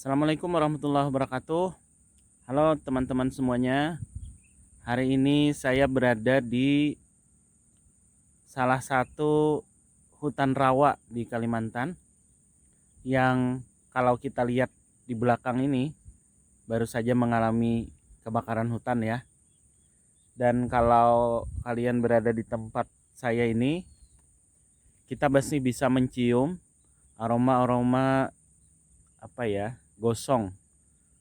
Assalamualaikum warahmatullahi wabarakatuh. Halo teman-teman semuanya. Hari ini saya berada di salah satu hutan rawa di Kalimantan yang kalau kita lihat di belakang ini baru saja mengalami kebakaran hutan ya. Dan kalau kalian berada di tempat saya ini, kita masih bisa mencium aroma-aroma gosong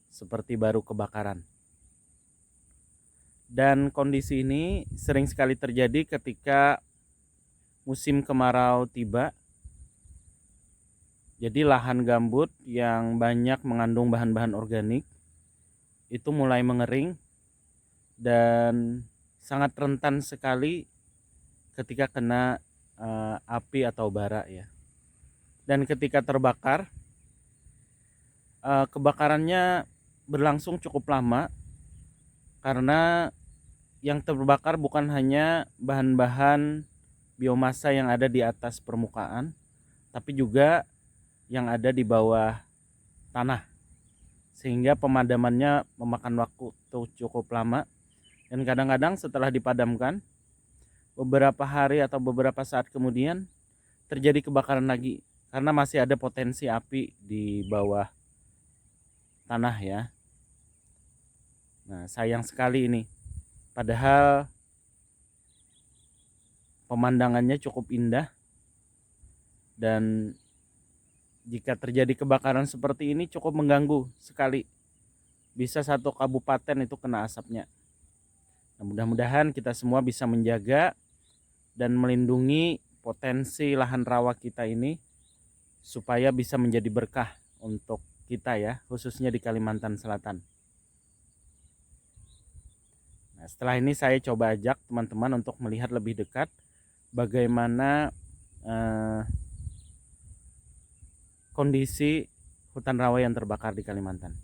seperti baru kebakaran. Dan kondisi ini sering sekali terjadi ketika musim kemarau tiba. Jadi lahan gambut yang banyak mengandung bahan-bahan organik itu mulai mengering dan sangat rentan sekali ketika kena api atau bara ya. Dan ketika terbakar, kebakarannya berlangsung cukup lama karena yang terbakar bukan hanya bahan-bahan biomasa yang ada di atas permukaan, tapi juga yang ada di bawah tanah. Sehingga pemadamannya memakan waktu cukup lama. Dan kadang-kadang setelah dipadamkan, beberapa hari atau beberapa saat kemudian terjadi kebakaran lagi. Karena masih ada potensi api di bawah tanah ya. Nah, sayang sekali ini. Padahal pemandangannya cukup indah, dan jika terjadi kebakaran seperti ini cukup mengganggu sekali. Bisa satu kabupaten itu kena asapnya. Nah, mudah-mudahan kita semua bisa menjaga dan melindungi potensi lahan rawa kita ini supaya bisa menjadi berkah untuk kita ya, khususnya di Kalimantan Selatan. Nah, setelah ini saya coba ajak teman-teman untuk melihat lebih dekat bagaimana kondisi hutan rawa yang terbakar di Kalimantan.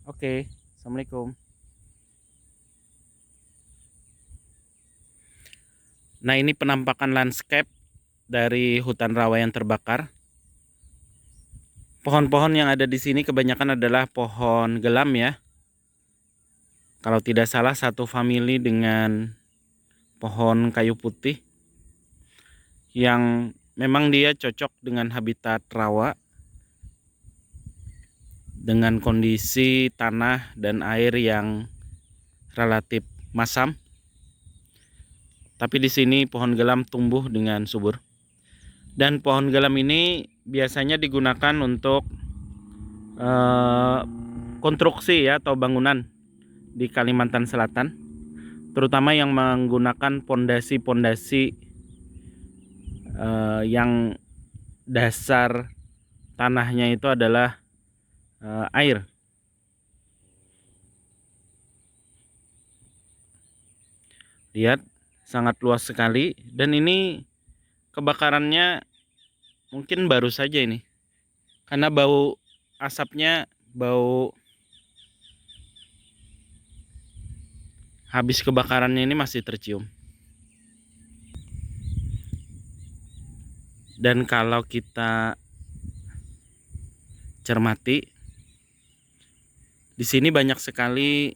Oke, Assalamualaikum. Nah, ini penampakan landscape dari hutan rawa yang terbakar. Pohon-pohon yang ada di sini kebanyakan adalah pohon gelam ya. Kalau tidak salah satu famili dengan pohon kayu putih yang memang dia cocok dengan habitat rawa dengan kondisi tanah dan air yang relatif masam. Tapi di sini pohon gelam tumbuh dengan subur. Dan pohon gelam ini biasanya digunakan untuk konstruksi ya atau bangunan di Kalimantan Selatan, terutama yang menggunakan pondasi-pondasi yang dasar tanahnya itu adalah air. Lihat, sangat luas sekali, dan ini kebakarannya mungkin baru saja ini, karena bau asapnya, bau habis kebakarannya ini masih tercium. Dan kalau kita cermati, di sini banyak sekali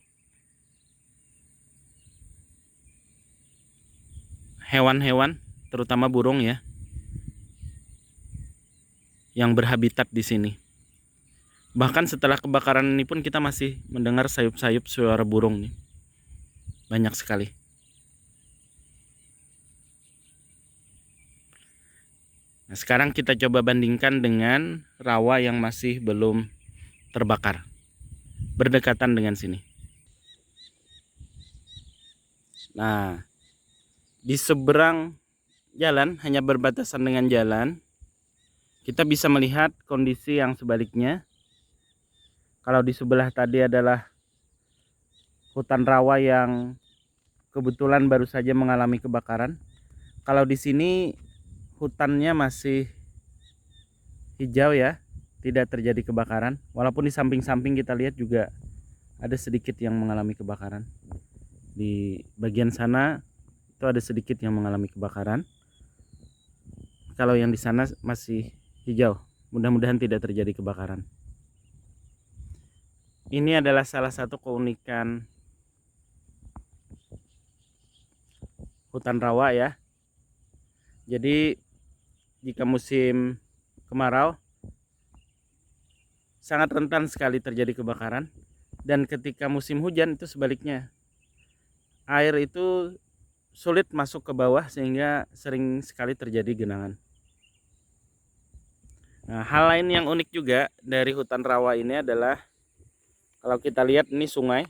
hewan-hewan, terutama burung ya, yang berhabitat di sini. Bahkan setelah kebakaran ini pun kita masih mendengar sayup-sayup suara burung nih. Banyak sekali. Nah, sekarang kita coba bandingkan dengan rawa yang masih belum terbakar, berdekatan dengan sini. Nah, di seberang jalan, hanya berbatasan dengan jalan, kita bisa melihat kondisi yang sebaliknya. Kalau di sebelah tadi adalah hutan rawa yang kebetulan baru saja mengalami kebakaran. Kalau di sini hutannya masih hijau ya, tidak terjadi kebakaran. Walaupun di samping-samping kita lihat juga ada sedikit yang mengalami kebakaran. Di bagian sana itu ada sedikit yang mengalami kebakaran. Kalau yang di sana masih hijau, mudah-mudahan tidak terjadi kebakaran. Ini adalah salah satu keunikan hutan rawa ya. Jadi jika musim kemarau sangat rentan sekali terjadi kebakaran, dan ketika musim hujan itu sebaliknya. Air itu sulit masuk ke bawah sehingga sering sekali terjadi genangan. Nah, hal lain yang unik juga dari hutan rawa ini adalah kalau kita lihat ini sungai.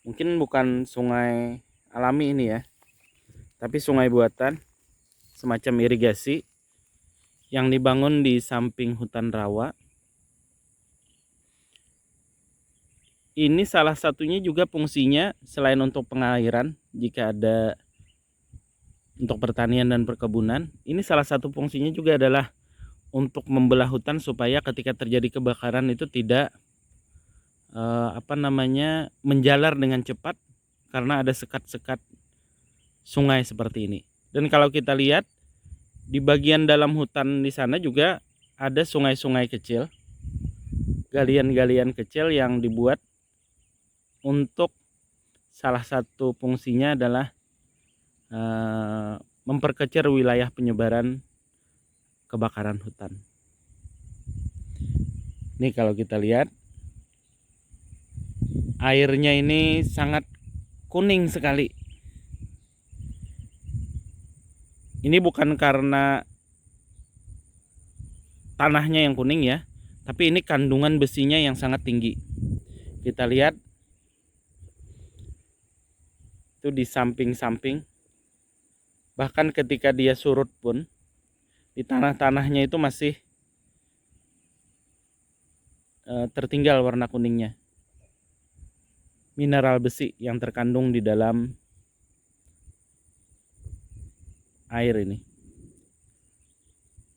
Mungkin bukan sungai alami ini ya, tapi sungai buatan semacam irigasi yang dibangun di samping hutan rawa. Ini salah satunya juga fungsinya selain untuk pengairan jika ada untuk pertanian dan perkebunan, ini salah satu fungsinya juga adalah untuk membelah hutan supaya ketika terjadi kebakaran itu tidak menjalar dengan cepat karena ada sekat-sekat sungai seperti ini. Dan kalau kita lihat di bagian dalam hutan di sana juga ada sungai-sungai kecil, galian-galian kecil yang dibuat untuk salah satu fungsinya adalah memperkecil wilayah penyebaran kebakaran hutan. Ini kalau kita lihat airnya ini sangat kuning sekali. Ini bukan karena tanahnya yang kuning ya, tapi ini kandungan besinya yang sangat tinggi. Kita lihat itu di samping-samping, bahkan ketika dia surut pun di tanah-tanahnya itu masih tertinggal warna kuningnya. Mineral besi yang terkandung di dalam air ini.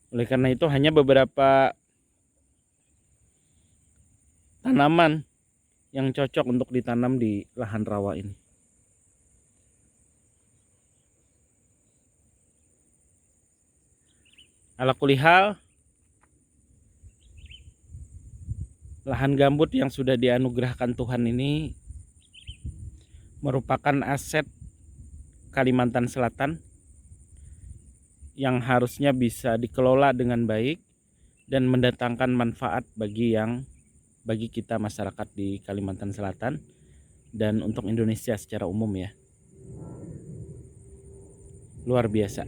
Oleh karena itu hanya beberapa tanaman yang cocok untuk ditanam di lahan rawa ini. Ala kulihal, lahan gambut yang sudah dianugerahkan Tuhan ini merupakan aset Kalimantan Selatan yang harusnya bisa dikelola dengan baik dan mendatangkan manfaat bagi kita masyarakat di Kalimantan Selatan dan untuk Indonesia secara umum ya. Luar biasa.